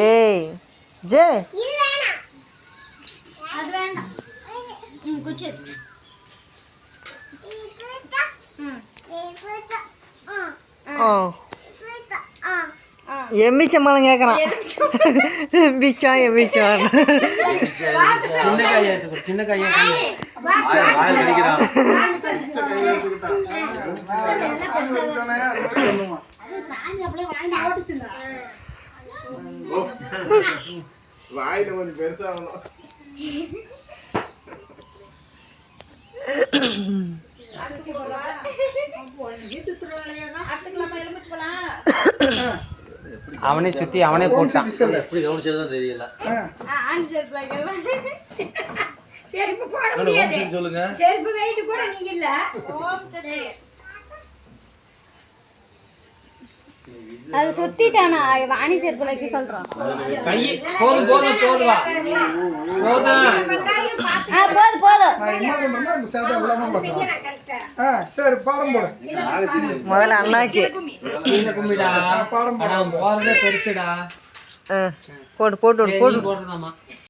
ஏய் ஜே எம்பிச்சம்பளம் கேட்குறான். எம்பிச்சா எம்பிச்சா சின்ன கையா வாயில கொஞ்சம் பெருசாகணும். அவனே சுத்தி அவனே போட்டான். எப்படி கவனிச்சதுதான் தெரியல. சொல்லுங்க. அது சுத்திட்டானா வாணி செருப்புலக்கு சொல்றோம். கை போதும் போதும் போதுவா போதும் போதும். சரி பாடம் போடு. முதல்ல அண்ணாக்கு கீழே கும்பிடா. பாடம் போறதே பெருசுடா. போட்டு போட்டு போட்டு போடுறதாமா.